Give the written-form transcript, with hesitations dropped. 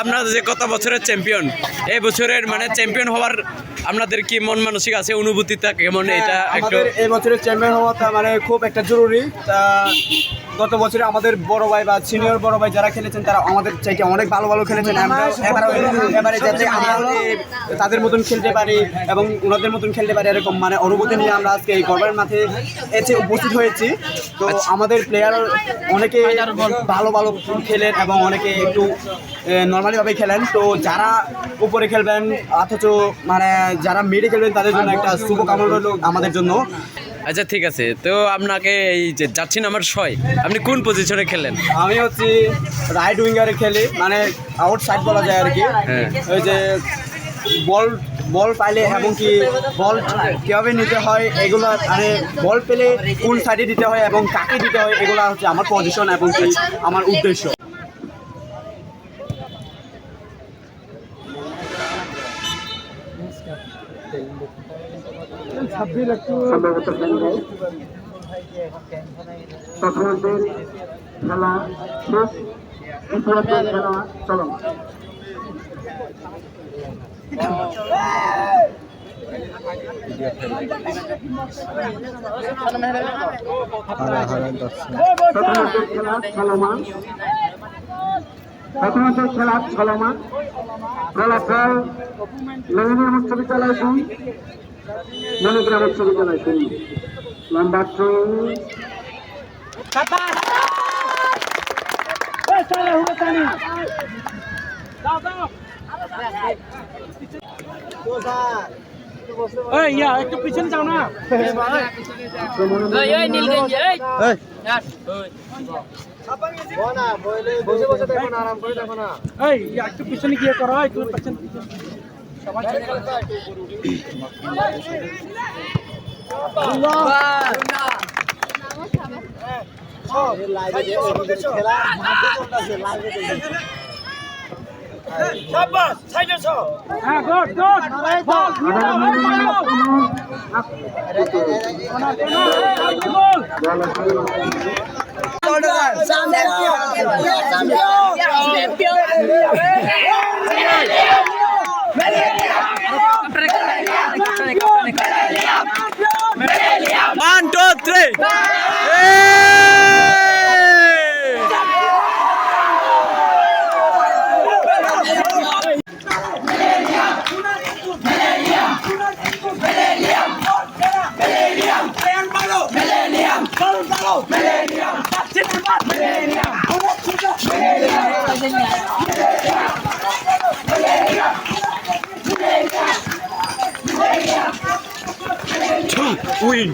আপনারা যে গত বছরের চ্যাম্পিয়ন, এই বছরের মানে চ্যাম্পিয়ন হওয়ার আপনাদের কি মন মানসিক আছে, অনুভূতিটা কেমন? এটা একটু এই বছরের চ্যাম্পিয়ন হওয়াটা মানে খুব একটা জরুরি। তা গত বছরে আমাদের বড় ভাই বা সিনিয়র বড় ভাই যারা খেলেছেন তারা আমাদের চাইতে অনেক ভালো ভালো খেলেছেন। এবারে যাতে আমরা তাদের মতন খেলতে পারি এবং ওনাদের মতন খেলতে পারি, এরকম মানে অনুভূতি নিয়ে আমরা আজকে এই গড়বের মাঠে এসে উপস্থিত হয়েছি। তো আমাদের প্লেয়ার অনেকে ভালো ভালো খেলেন এবং অনেকে একটু নর্মালিভাবে খেলেন। তো যারা উপরে খেলবেন অথচ মানে যারা মিডে খেলবেন তাদের জন্য একটা শুভকামনা রইল আমাদের জন্য। আচ্ছা ঠিক আছে, তো আপনাকে এই যে যাচ্ছি নাম্বার 6, আপনি কোন পজিশনে খেলেন? আমি হচ্ছে রাইট উইঙ্গারে খেলি, মানে আউটসাইড বলা যায় আর কি। ওই যে বল পাইলে এবং কি বল কীভাবে নিতে হয় এগুলো, মানে বল পেলে কোন সাইডে দিতে হয় এবং কাকে দিতে হয়, এগুলো হচ্ছে আমার পজিশন এবং কি আমার উদ্দেশ্য। প্রথমদের খেলা শেষ, দ্বিতীয়দের খেলা চলমান। প্রথমদের খেলা চলমান। ফলাফল নবীন উচ্চ বিদ্যালয় 2, মণিগ্রাম উচ্চ বিদ্যালয় 2। নাম্বার 2 একটু পিছনে যাও না। একটু পিছনে গিয়ে করো, একটু পিছনে। হ্যাঁ, good good. One, two, three. Win.